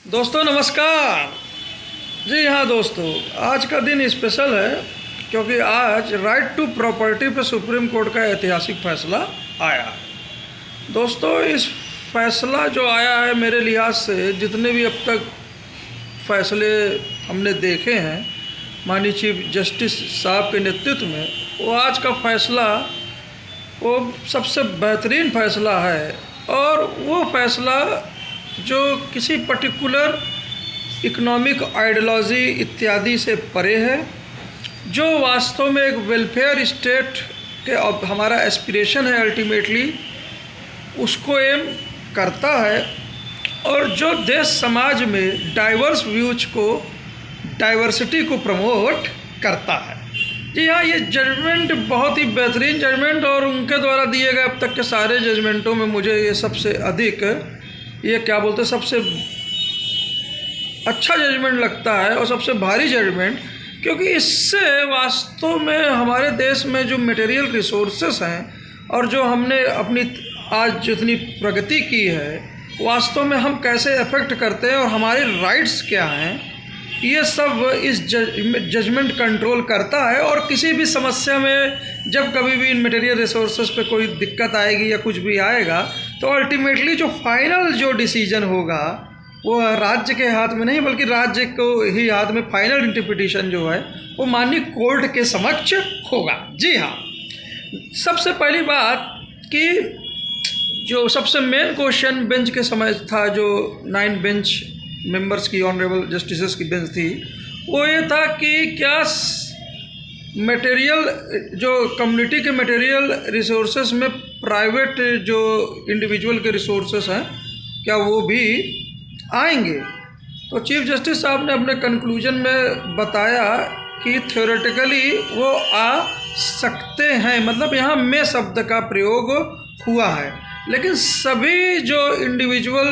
दोस्तों नमस्कार। जी हाँ दोस्तों, आज का दिन स्पेशल है क्योंकि आज राइट टू प्रॉपर्टी पे सुप्रीम कोर्ट का ऐतिहासिक फैसला आया है। दोस्तों इस फैसला जो आया है, मेरे लिहाज से जितने भी अब तक फैसले हमने देखे हैं माननीय चीफ जस्टिस साहब के नेतृत्व में, वो आज का फैसला वो सबसे बेहतरीन फैसला है। और वो फैसला जो किसी पर्टिकुलर इकोनॉमिक आइडियोलॉजी इत्यादि से परे है, जो वास्तव में एक वेलफेयर स्टेट के अब हमारा एस्पिरेशन है, अल्टीमेटली उसको एम करता है, और जो देश समाज में डाइवर्स व्यूज को, डाइवर्सिटी को प्रमोट करता है। जी हाँ, ये जजमेंट बहुत ही बेहतरीन जजमेंट, और उनके द्वारा दिए गए अब तक के सारे जजमेंटों में मुझे ये सबसे अधिक, ये क्या बोलते हैं, सबसे अच्छा जजमेंट लगता है और सबसे भारी जजमेंट, क्योंकि इससे वास्तव में हमारे देश में जो मटेरियल रिसोर्सेस हैं और जो हमने अपनी आज जितनी प्रगति की है, वास्तव में हम कैसे अफेक्ट करते हैं और हमारे राइट्स क्या हैं, ये सब इस जजमेंट कंट्रोल करता है। और किसी भी समस्या में जब कभी भी इन मटेरियल रिसोर्सेज पे कोई दिक्कत आएगी या कुछ भी आएगा, तो अल्टीमेटली जो फाइनल जो डिसीजन होगा वो राज्य के हाथ में नहीं, बल्कि राज्य को ही हाथ में फाइनल इंटरप्रिटेशन जो है वो माननीय कोर्ट के समक्ष होगा। जी हाँ, सबसे पहली बात कि जो सबसे मेन क्वेश्चन बेंच के समय था, जो 9 बेंच मेंबर्स की, ऑनरेबल जस्टिसेस की बेंच थी, वो ये था कि क्या मटेरियल जो कम्युनिटी के मटेरियल रिसोर्सेस में प्राइवेट जो इंडिविजुअल के रिसोर्सेस हैं, क्या वो भी आएंगे। तो चीफ जस्टिस साहब ने अपने कंक्लूजन में बताया कि थ्योरेटिकली वो आ सकते हैं, मतलब यहाँ में शब्द का प्रयोग हुआ है, लेकिन सभी जो इंडिविजुअल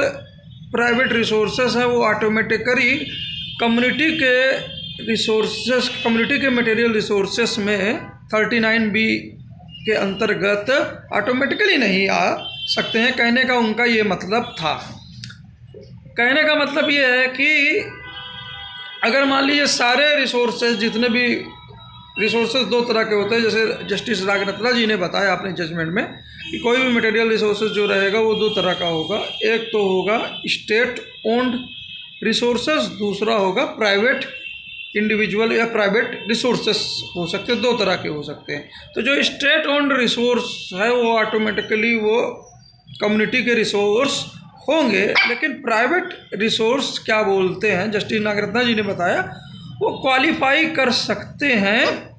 प्राइवेट रिसोर्सेस हैं वो ऑटोमेटिकली कम्युनिटी के रिसोर्सेस, कम्युनिटी के मटेरियल रिसोर्सेस में 39B के अंतर्गत ऑटोमेटिकली नहीं आ सकते हैं। कहने का उनका ये मतलब था। कहने का मतलब ये है कि अगर मान लीजिए सारे रिसोर्सेज, जितने भी रिसोर्सेज 2 तरह के होते हैं, जैसे जस्टिस रागरत्ना जी ने बताया अपने जजमेंट में कि कोई भी मटेरियल रिसोर्सेज जो रहेगा वो 2 तरह का होगा। एक तो होगा स्टेट ओन्ड रिसोर्सेज, दूसरा होगा प्राइवेट इंडिविजुअल या प्राइवेट रिसोर्सेस हो सकते हैं, 2 तरह के हो सकते हैं। तो जो स्टेट ओन्ड रिसोर्स है वो ऑटोमेटिकली वो कम्युनिटी के रिसोर्स होंगे, लेकिन प्राइवेट रिसोर्स क्या बोलते हैं, जस्टिस नागरत्ना जी ने बताया, वो क्वालिफाई कर सकते हैं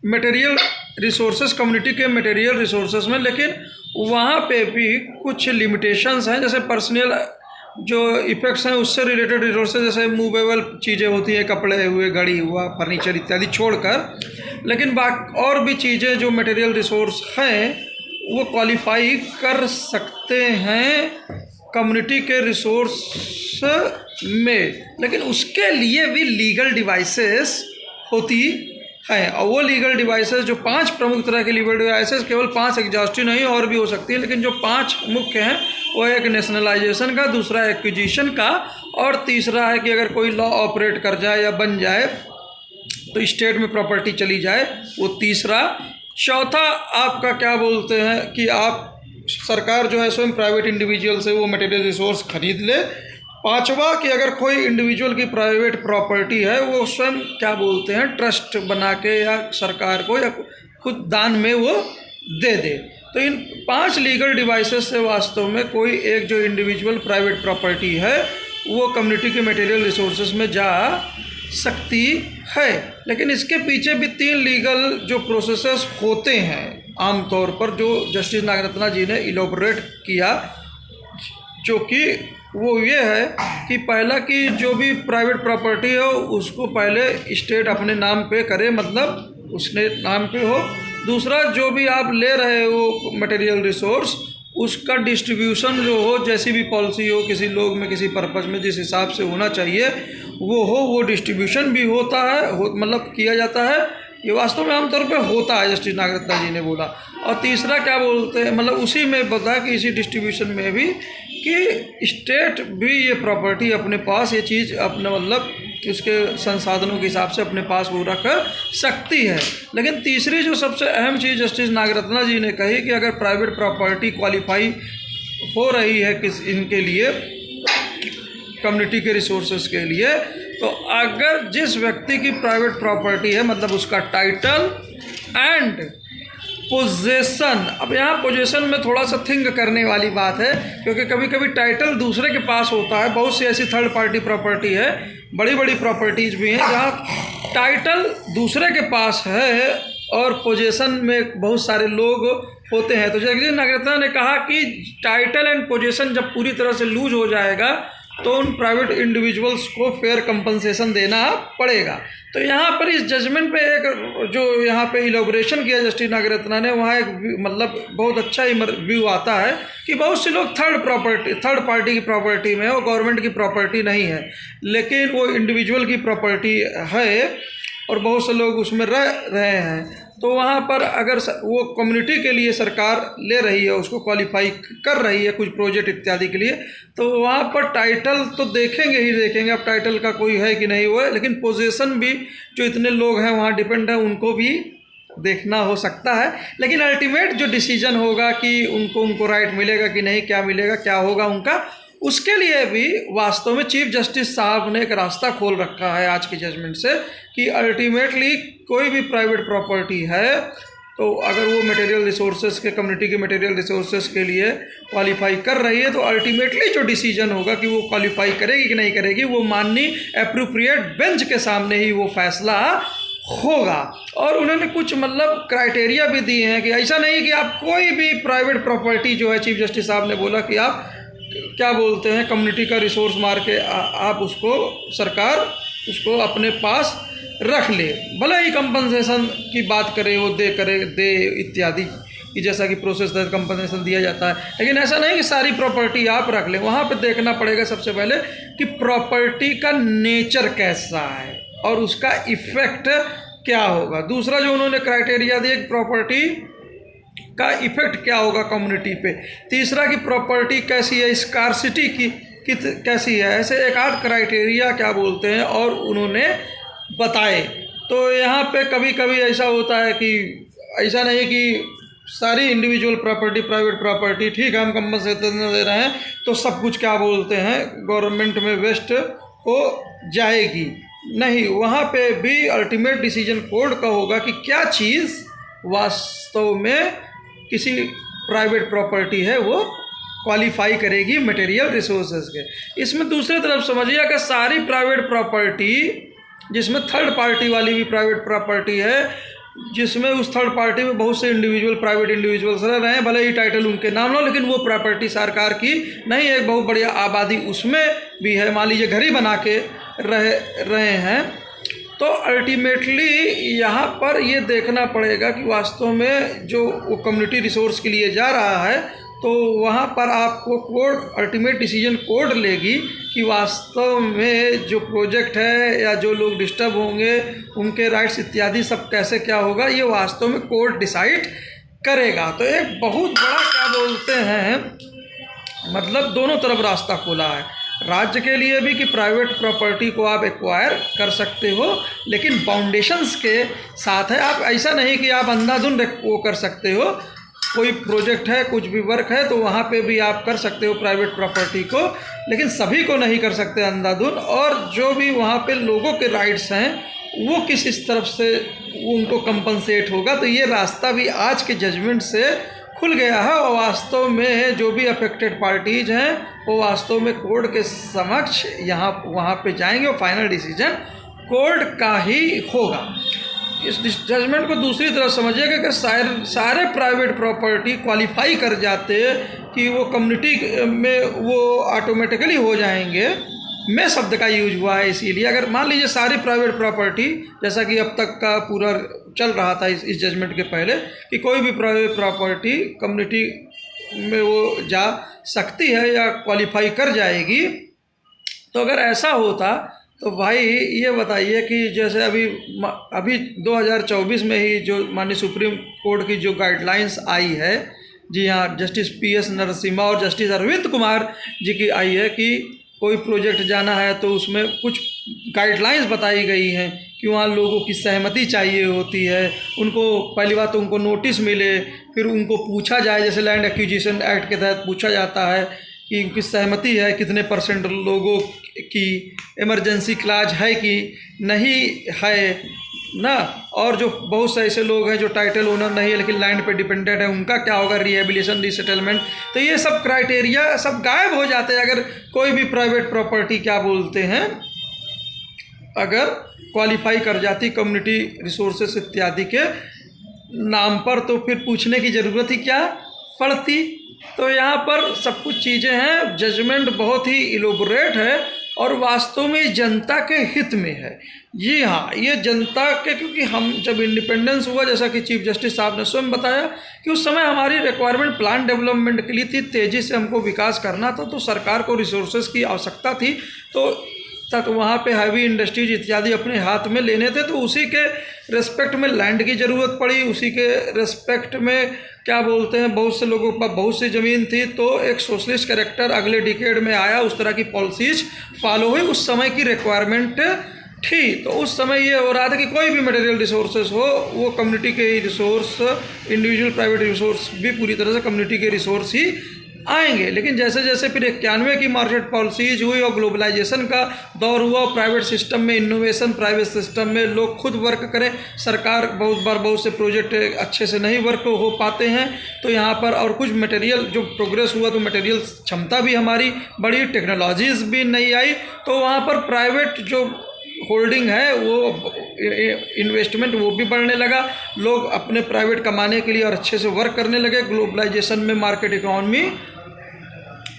मटेरियल रिसोर्सेस, कम्युनिटी के मटेरियल रिसोर्सेस में, लेकिन वहाँ पे भी कुछ लिमिटेशंस हैं। जैसे पर्सनल जो इफ़ेक्ट्स हैं उससे रिलेटेड रिसोर्सेज, जैसे मूवेबल चीज़ें होती हैं, कपड़े हुए, घड़ी हुआ, फर्नीचर इत्यादि छोड़कर, लेकिन बाकी और भी चीज़ें जो मटेरियल रिसोर्स हैं वो क्वालिफाई कर सकते हैं कम्युनिटी के रिसोर्स में, लेकिन उसके लिए भी लीगल डिवाइसेस होती हैं। और वो लीगल डिवाइसेस जो 5 प्रमुख तरह के लीगल डिवाइसेस, केवल 5 एग्जॉस्टिव नहीं और भी हो सकती हैं, लेकिन जो 5 मुख्य हैं वो एक नेशनलाइजेशन का, दूसरा एक्विजिशन का, और तीसरा है कि अगर कोई लॉ ऑपरेट कर जाए या बन जाए तो स्टेट में प्रॉपर्टी चली जाए, वो तीसरा। चौथा आपका क्या बोलते हैं कि आप सरकार जो है स्वयं प्राइवेट इंडिविजुअल से वो मटेरियल रिसोर्स खरीद ले। 5वां कि अगर कोई इंडिविजुअल की प्राइवेट प्रॉपर्टी है वो स्वयं क्या बोलते हैं ट्रस्ट बना के या सरकार को या खुद दान में वो दे दे। तो इन 5 लीगल डिवाइसेस से वास्तव में कोई एक जो इंडिविजुअल प्राइवेट प्रॉपर्टी है वो कम्युनिटी के मटेरियल रिसोर्सेज में जा सकती है, लेकिन इसके पीछे भी 3 लीगल जो प्रोसेसेस होते हैं आमतौर पर, जो जस्टिस नागरत्ना जी ने इलॉबरेट किया, जो कि वो ये है कि पहला कि जो भी प्राइवेट प्रॉपर्टी हो उसको पहले स्टेट अपने नाम पे करे, मतलब उसने नाम पे हो। दूसरा, जो भी आप ले रहे हो मटेरियल रिसोर्स, उसका डिस्ट्रीब्यूशन जो हो, जैसी भी पॉलिसी हो, किसी लोग में, किसी पर्पज़ में जिस हिसाब से होना चाहिए वो हो, वो डिस्ट्रीब्यूशन भी होता है, मतलब किया जाता है। ये वास्तव में आमतौर पे होता है, जस्टिस नागरत्ना जी ने बोला। और तीसरा क्या बोलते हैं, मतलब उसी में बता कि इसी डिस्ट्रीब्यूशन में भी कि स्टेट भी ये प्रॉपर्टी अपने पास, ये चीज़ अपने मतलब उसके संसाधनों के हिसाब से अपने पास वो रख सकती है। लेकिन तीसरी जो सबसे अहम चीज़ जस्टिस नागरत्ना जी ने कही कि अगर प्राइवेट प्रॉपर्टी क्वालिफाई हो रही है इनके लिए, कम्युनिटी के रिसोर्सेज के लिए, तो अगर जिस व्यक्ति की प्राइवेट प्रॉपर्टी है मतलब उसका टाइटल एंड पोजेसन, अब यहाँ पोजेसन में थोड़ा सा थिंक करने वाली बात है, क्योंकि कभी कभी टाइटल दूसरे के पास होता है। बहुत सी ऐसी थर्ड पार्टी प्रॉपर्टी है, बड़ी बड़ी प्रॉपर्टीज़ भी हैं जहाँ टाइटल दूसरे के पास है और पोजेसन में बहुत सारे लोग होते हैं। तो जस्टिस नागरत्ना ने कहा कि टाइटल एंड पोजेसन जब पूरी तरह से लूज हो जाएगा तो उन प्राइवेट इंडिविजुअल्स को फेयर कंपनसेशन देना पड़ेगा। तो यहाँ पर इस जजमेंट पे एक जो यहाँ पे इलैबोरेशन किया जस्टिस नागरत्ना ने, वहाँ एक मतलब बहुत अच्छा व्यू आता है कि बहुत से लोग थर्ड पार्टी की प्रॉपर्टी में, वो गवर्नमेंट की प्रॉपर्टी नहीं है लेकिन वो इंडिविजुअल की प्रॉपर्टी है और बहुत से लोग उसमें रह रहे हैं। तो वहाँ पर अगर वो कम्युनिटी के लिए सरकार ले रही है, उसको क्वालिफाई कर रही है कुछ प्रोजेक्ट इत्यादि के लिए, तो वहाँ पर टाइटल तो देखेंगे ही देखेंगे, अब टाइटल का कोई है कि नहीं हुआ है, लेकिन पोजीशन भी जो इतने लोग हैं वहाँ डिपेंड है, उनको भी देखना हो सकता है। लेकिन अल्टीमेट जो डिसीजन होगा कि उनको राइट मिलेगा कि नहीं, क्या मिलेगा, क्या होगा उनका, उसके लिए भी वास्तव में चीफ जस्टिस साहब ने एक रास्ता खोल रखा है आज की जजमेंट से कि अल्टीमेटली कोई भी प्राइवेट प्रॉपर्टी है तो अगर वो मटेरियल रिसोर्सेज के, कम्युनिटी के मटेरियल रिसोर्सेज के लिए क्वालिफाई कर रही है, तो अल्टीमेटली जो डिसीजन होगा कि वो क्वालिफाई करेगी कि नहीं करेगी, वो माननीय एप्रोप्रिएट बेंच के सामने ही वो फैसला होगा। और उन्होंने कुछ मतलब क्राइटेरिया भी दिए हैं कि ऐसा नहीं कि आप कोई भी प्राइवेट प्रॉपर्टी जो है, चीफ जस्टिस साहब ने बोला कि आप क्या बोलते हैं कम्युनिटी का रिसोर्स मार के आप उसको, सरकार उसको अपने पास रख ले, भले ही कंपनसेशन की बात करे, वो दे इत्यादि कि जैसा कि प्रोसेस तहत कंपनसेशन दिया जाता है, लेकिन ऐसा नहीं कि सारी प्रॉपर्टी आप रख लें। वहाँ पे देखना पड़ेगा सबसे पहले कि प्रॉपर्टी का नेचर कैसा है और उसका इफ़ेक्ट क्या होगा। दूसरा जो उन्होंने क्राइटेरिया दिया कि प्रॉपर्टी का इफ़ेक्ट क्या होगा कम्युनिटी पे। तीसरा कि प्रॉपर्टी कैसी है, स्कार्सिटी की कैसी है, ऐसे एक आध क्राइटेरिया क्या बोलते हैं और उन्होंने बताए। तो यहाँ पे कभी कभी ऐसा होता है कि ऐसा नहीं कि सारी इंडिविजुअल प्रॉपर्टी, प्राइवेट प्रॉपर्टी ठीक है हम कंपनसेशन दे रहे हैं तो सब कुछ क्या बोलते हैं गवर्नमेंट में वेस्ट हो जाएगी, नहीं, वहाँ पे भी अल्टीमेट डिसीजन कोर्ट का होगा कि क्या चीज़ वास्तव में किसी प्राइवेट प्रॉपर्टी है वो क्वालिफाई करेगी मटेरियल रिसोर्सेज के। इसमें दूसरी तरफ समझिए कि सारी प्राइवेट प्रॉपर्टी, जिसमें थर्ड पार्टी वाली भी प्राइवेट प्रॉपर्टी है, जिसमें उस थर्ड पार्टी में बहुत से इंडिविजुअल, प्राइवेट इंडिविजुअल्स रह रहे हैं, भले ही टाइटल उनके नाम लो, लेकिन वो प्रॉपर्टी सरकार की नहीं, एक बहुत बड़ी आबादी उसमें भी है, मान लीजिए घर ही बना के रहे हैं, तो अल्टीमेटली यहाँ पर ये देखना पड़ेगा कि वास्तव में जो वो कम्युनिटी रिसोर्स के लिए जा रहा है तो वहाँ पर आपको कोर्ट, अल्टीमेट डिसीजन कोर्ट लेगी कि वास्तव में जो प्रोजेक्ट है या जो लोग डिस्टर्ब होंगे उनके राइट्स इत्यादि सब कैसे क्या होगा, ये वास्तव में कोर्ट डिसाइड करेगा। तो एक बहुत बड़ा क्या बोलते हैं मतलब दोनों तरफ रास्ता खोला है, राज्य के लिए भी कि प्राइवेट प्रॉपर्टी को आप एक्वायर कर सकते हो लेकिन बाउंडेशंस के साथ है। आप ऐसा नहीं कि आप अंधाधुंध वो कर सकते हो, कोई प्रोजेक्ट है, कुछ भी वर्क है तो वहाँ पे भी आप कर सकते हो प्राइवेट प्रॉपर्टी को, लेकिन सभी को नहीं कर सकते अंधाधुंध। और जो भी वहाँ पे लोगों के राइट्स हैं वो किस इस तरफ से उनको कंपनसेट होगा, तो ये रास्ता भी आज के जजमेंट से खुल गया है। और वास्तव में जो भी अफेक्टेड पार्टीज हैं वो वास्तव में कोर्ट के समक्ष यहाँ वहाँ पे जाएंगे और फाइनल डिसीजन कोर्ट का ही होगा। इस जजमेंट को दूसरी तरफ समझिएगा कि सारे प्राइवेट प्रॉपर्टी क्वालिफाई कर जाते कि वो कम्युनिटी में वो ऑटोमेटिकली हो जाएंगे, मैं शब्द का यूज हुआ है इसीलिए। अगर मान लीजिए सारी प्राइवेट प्रॉपर्टी, जैसा कि अब तक का पूरा चल रहा था इस जजमेंट के पहले कि कोई भी प्राइवेट प्रॉपर्टी कम्युनिटी में वो जा सकती है या क्वालिफाई कर जाएगी, तो अगर ऐसा होता तो भाई ये बताइए कि जैसे अभी 2024 में ही जो माननीय सुप्रीम कोर्ट की जो गाइडलाइंस आई है जी हाँ, जस्टिस PS नरसिम्हा और जस्टिस अरविंद कुमार जी की आई है कि कोई प्रोजेक्ट जाना है तो उसमें कुछ गाइडलाइंस बताई गई हैं कि वहाँ लोगों की सहमति चाहिए होती है। उनको पहली बात तो उनको नोटिस मिले, फिर उनको पूछा जाए, जैसे लैंड एक्विजिशन एक्ट के तहत पूछा जाता है कि उनकी सहमति है, कितने % लोगों की, इमरजेंसी क्लाज है कि नहीं है ना, और जो बहुत से ऐसे लोग हैं जो टाइटल ओनर नहीं है लेकिन लैंड पे डिपेंडेंट है, उनका क्या होगा, रिहेबिलिटेशन, रीसेटलमेंट। तो ये सब क्राइटेरिया सब गायब हो जाते हैं अगर कोई भी प्राइवेट प्रॉपर्टी क्या बोलते हैं अगर क्वालिफाई कर जाती कम्युनिटी रिसोर्सेस इत्यादि के नाम पर, तो फिर पूछने की ज़रूरत ही क्या पड़ती। तो यहाँ पर सब कुछ चीज़ें हैं, जजमेंट बहुत ही इलोबोरेट है और वास्तव में जनता के हित में है। जी हाँ, ये जनता के, क्योंकि हम जब इंडिपेंडेंस हुआ, जैसा कि चीफ जस्टिस साहब ने स्वयं बताया कि उस समय हमारी रिक्वायरमेंट प्लान डेवलपमेंट के लिए थी, तेज़ी से हमको विकास करना था, तो सरकार को रिसोर्सेज की आवश्यकता थी, तो वहाँ पे हैवी इंडस्ट्रीज इत्यादि अपने हाथ में लेने थे, तो उसी के रेस्पेक्ट में लैंड की ज़रूरत पड़ी, उसी के रेस्पेक्ट में क्या बोलते हैं बहुत से लोगों पर बहुत सी ज़मीन थी, तो एक सोशलिस्ट कैरेक्टर अगले डिकेड में आया, उस तरह की पॉलिसीज फॉलो हुई, उस समय की रिक्वायरमेंट थी। तो उस समय ये हो रहा था कि कोई भी मटेरियल रिसोर्सेज हो वो कम्युनिटी के ही रिसोर्स, इंडिविजुअल प्राइवेट रिसोर्स भी पूरी तरह से कम्युनिटी के रिसोर्स ही आएंगे। लेकिन जैसे जैसे फिर 91 की मार्केट पॉलिसीज हुई और ग्लोबलाइजेशन का दौर हुआ, प्राइवेट सिस्टम में इनोवेशन, प्राइवेट सिस्टम में लोग खुद वर्क करें, सरकार बहुत बार बहुत से प्रोजेक्ट अच्छे से नहीं वर्क हो पाते हैं, तो यहाँ पर और कुछ मटेरियल जो प्रोग्रेस हुआ तो मटेरियल क्षमता भी हमारी बढ़ी, टेक्नोलॉजीज़ भी नहीं आई, तो वहाँ पर प्राइवेट जो होल्डिंग है वो इन्वेस्टमेंट वो भी बढ़ने लगा, लोग अपने प्राइवेट कमाने के लिए और अच्छे से वर्क करने लगे। ग्लोबलाइजेशन में मार्केट इकोनॉमी,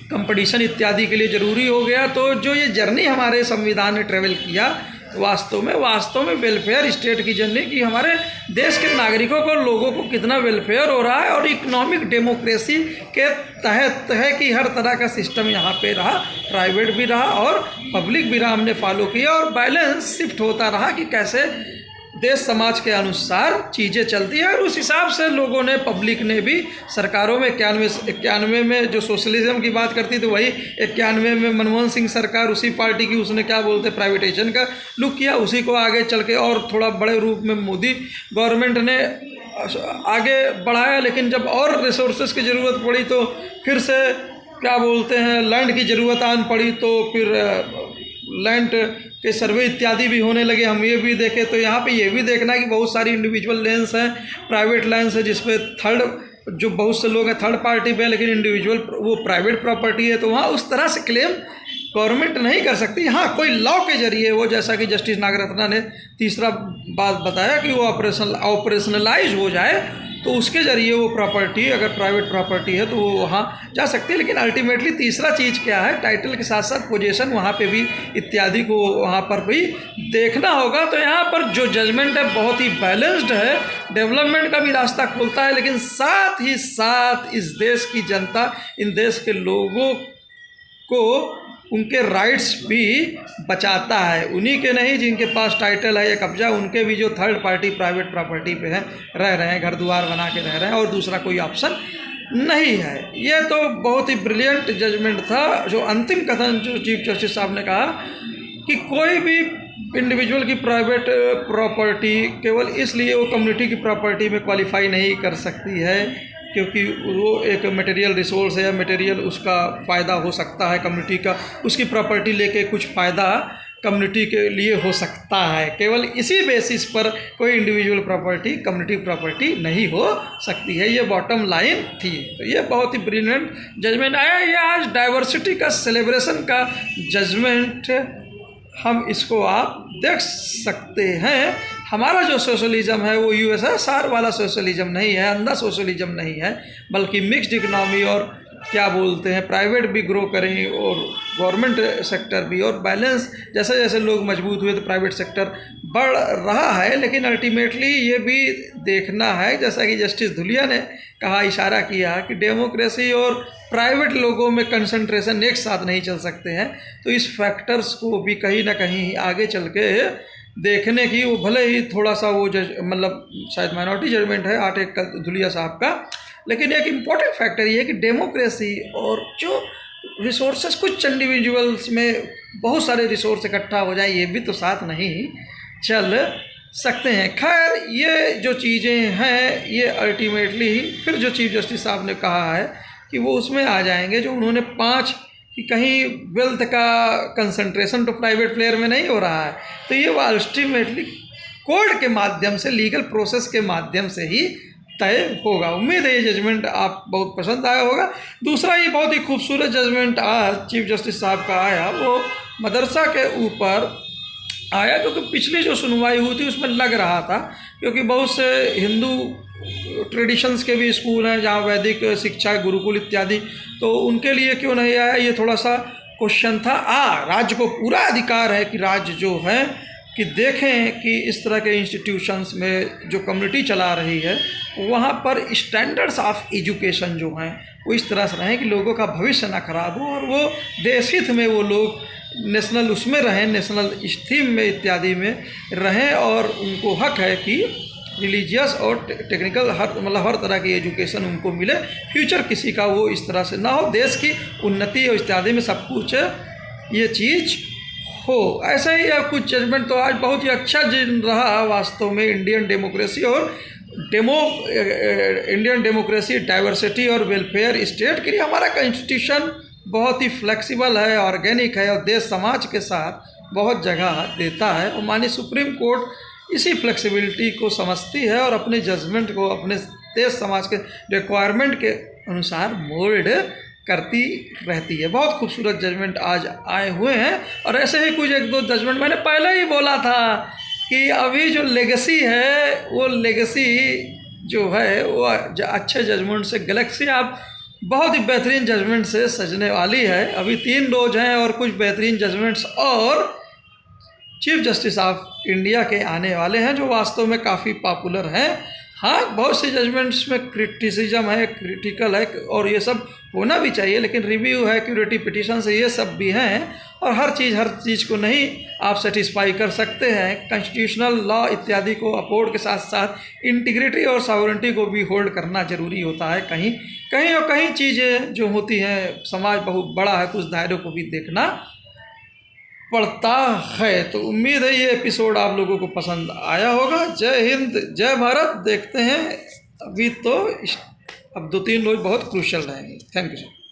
कंपटीशन इत्यादि के लिए ज़रूरी हो गया। तो जो ये जर्नी हमारे संविधान ने ट्रेवल किया, वास्तव में वेलफेयर स्टेट की जर्नी, कि हमारे देश के नागरिकों को, लोगों को कितना वेलफेयर हो रहा है, और इकोनॉमिक डेमोक्रेसी के तहत है कि हर तरह का सिस्टम यहाँ पे रहा, प्राइवेट भी रहा और पब्लिक भी रहा, हमने फॉलो किया, और बैलेंस शिफ्ट होता रहा कि कैसे देश समाज के अनुसार चीज़ें चलती है। और उस हिसाब से लोगों ने, पब्लिक ने भी, सरकारों में 91 में जो सोशलिज्म की बात करती थी, वही 91 में मनमोहन सिंह सरकार, उसी पार्टी की, उसने क्या बोलते प्राइवेटाइजेशन का लुक किया, उसी को आगे चल के और थोड़ा बड़े रूप में मोदी गवर्नमेंट ने आगे बढ़ाया। लेकिन जब और रिसोर्सेज की ज़रूरत पड़ी तो फिर से क्या बोलते हैं लैंड की ज़रूरत आन पड़ी, तो फिर लैंड के सर्वे इत्यादि भी होने लगे। हम ये भी देखें तो यहाँ पे ये भी देखना है कि बहुत सारी इंडिविजुअल लैंड्स हैं, प्राइवेट लैंड्स है, जिसपे थर्ड जो बहुत से लोग हैं थर्ड पार्टी पे, लेकिन इंडिविजुअल वो प्राइवेट प्रॉपर्टी है, तो वहाँ उस तरह से क्लेम गवर्नमेंट नहीं कर सकती। हाँ, कोई लॉ के जरिए वो, जैसा कि जस्टिस नागरत्ना ने तीसरा बात बताया कि वो ऑपरेशनलाइज हो जाए, तो उसके ज़रिए वो प्रॉपर्टी, अगर प्राइवेट प्रॉपर्टी है तो वो वहाँ जा सकती है। लेकिन अल्टीमेटली तीसरा चीज़ क्या है, टाइटल के साथ साथ पोजीशन वहाँ पे भी इत्यादि को वहाँ पर भी देखना होगा। तो यहाँ पर जो जजमेंट है बहुत ही बैलेंस्ड है, डेवलपमेंट का भी रास्ता खोलता है, लेकिन साथ ही साथ इस देश की जनता, इन देश के लोगों को उनके राइट्स भी बचाता है। उन्हीं के नहीं जिनके पास टाइटल है या कब्जा, उनके भी जो थर्ड पार्टी प्राइवेट प्रॉपर्टी पे हैं, रह रहे हैं, घर द्वार बना के रह रहे हैं, और दूसरा कोई ऑप्शन नहीं है। ये तो बहुत ही ब्रिलियंट जजमेंट था। जो अंतिम कथन जो चीफ जस्टिस साहब ने कहा कि कोई भी इंडिविजुअल की प्राइवेट प्रॉपर्टी केवल इसलिए वो कम्युनिटी की प्रॉपर्टी में क्वालिफाई नहीं कर सकती है क्योंकि वो एक मटेरियल रिसोर्स है, या मटेरियल उसका फ़ायदा हो सकता है कम्युनिटी का, उसकी प्रॉपर्टी लेके कुछ फ़ायदा कम्युनिटी के लिए हो सकता है, केवल इसी बेसिस पर कोई इंडिविजुअल प्रॉपर्टी कम्युनिटी प्रॉपर्टी नहीं हो सकती है। ये बॉटम लाइन थी। तो ये बहुत ही ब्रिलियंट जजमेंट आया। ये आज डाइवर्सिटी का सेलिब्रेशन का जजमेंट, हम इसको आप देख सकते हैं। हमारा जो सोशलिज्म है वो यूएसएसआर वाला सोशलिज्म नहीं है, अंधा सोशलिज्म नहीं है, बल्कि मिक्स्ड इकनॉमी, और क्या बोलते हैं प्राइवेट भी ग्रो करें और गवर्नमेंट सेक्टर भी, और बैलेंस, जैसे जैसे लोग मजबूत हुए तो प्राइवेट सेक्टर बढ़ रहा है। लेकिन अल्टीमेटली ये भी देखना है, जैसा कि जस्टिस धुलिया ने कहा, इशारा किया कि डेमोक्रेसी और प्राइवेट लोगों में कंसंट्रेशन एक साथ नहीं चल सकते हैं। तो इस फैक्टर्स को भी कहीं ना कहीं आगे चल के देखने की, वो भले ही थोड़ा सा वो मतलब शायद माइनॉरिटी जजमेंट है 8-1 का धुलिया साहब का, लेकिन एक इम्पॉर्टेंट फैक्टर ये है कि डेमोक्रेसी और जो रिसोर्सेस कुछ इंडिविजुअल्स में बहुत सारे रिसोर्स इकट्ठा हो जाए, ये भी तो साथ नहीं चल सकते हैं। खैर ये जो चीज़ें हैं ये अल्टीमेटली फिर जो चीफ जस्टिस साहब ने कहा है कि वो उसमें आ जाएंगे जो उन्होंने 5 कि कहीं वेल्थ का कंसंट्रेशन तो प्राइवेट प्लेयर में नहीं हो रहा है, तो ये वो अल्टीमेटली कोर्ट के माध्यम से, लीगल प्रोसेस के माध्यम से ही तय होगा। उम्मीद है ये जजमेंट आप बहुत पसंद आया होगा। दूसरा ये बहुत ही खूबसूरत जजमेंट आज चीफ जस्टिस साहब का आया, वो मदरसा के ऊपर आया, क्योंकि पिछली जो सुनवाई हुई थी उसमें लग रहा था, क्योंकि बहुत से हिंदू ट्रेडिशंस के भी स्कूल हैं जहाँ वैदिक शिक्षा, गुरुकुल इत्यादि, तो उनके लिए क्यों नहीं आया, ये थोड़ा सा क्वेश्चन था। राज्य को पूरा अधिकार है कि राज्य जो है कि देखें कि इस तरह के इंस्टीट्यूशंस में जो कम्युनिटी चला रही है वहाँ पर स्टैंडर्ड्स ऑफ एजुकेशन जो हैं वो इस तरह से रहें कि लोगों का भविष्य ना खराब हो और वो देश हित में वो लोग नेशनल उसमें रहें, नेशनल स्ट्रीम में इत्यादि में रहें, और उनको हक है कि रिलीजियस और टेक्निकल हर तरह की एजुकेशन उनको मिले, फ्यूचर किसी का वो इस तरह से ना हो, देश की उन्नति और इत्यादि में सब कुछ ये चीज़ हो। ऐसा ही कुछ जजमेंट तो आज बहुत ही अच्छा रहा वास्तव में इंडियन डेमोक्रेसी और इंडियन डेमोक्रेसी, डाइवर्सिटी और वेलफेयर स्टेट के लिए हमारा कॉन्स्टिट्यूशन बहुत ही फ्लेक्सिबल है, ऑर्गेनिक है और देश समाज के साथ बहुत जगह देता है, और माननीय सुप्रीम कोर्ट इसी फ्लेक्सिबिलिटी को समझती है और अपने जजमेंट को अपने देश समाज के रिक्वायरमेंट के अनुसार मोल्ड करती रहती है। बहुत खूबसूरत जजमेंट आज आए हुए हैं, और ऐसे ही कुछ एक दो जजमेंट मैंने पहले ही बोला था कि अभी जो लेगेसी है वो लेगेसी जो है वो अच्छे जजमेंट से, गैलेक्सी आप बहुत ही बेहतरीन जजमेंट से सजने वाली है। अभी 3 रोज हैं और कुछ बेहतरीन जजमेंट्स और चीफ जस्टिस ऑफ इंडिया के आने वाले हैं जो वास्तव में काफ़ी पॉपुलर हैं। हाँ, बहुत से जजमेंट्स में क्रिटिसिज्म है, क्रिटिकल है, और ये सब होना भी चाहिए, लेकिन रिव्यू है, क्यूरेटिव पिटीशन से, ये सब भी हैं, और हर चीज़ को नहीं आप सेटिस्फाई कर सकते हैं। कॉन्स्टिट्यूशनल लॉ इत्यादि को अपहोल्ड के साथ साथ इंटीग्रिटी और सॉवरेंटी को भी होल्ड करना ज़रूरी होता है। कहीं और कहीं चीज़ें जो होती हैं, समाज बहुत बड़ा है, कुछ दायरों को भी देखना पड़ता है। तो उम्मीद है ये एपिसोड आप लोगों को पसंद आया होगा। जय हिंद, जय भारत। देखते हैं, अभी तो अब 2-3 रोज बहुत क्रूशियल रहेंगे। Thank you sir.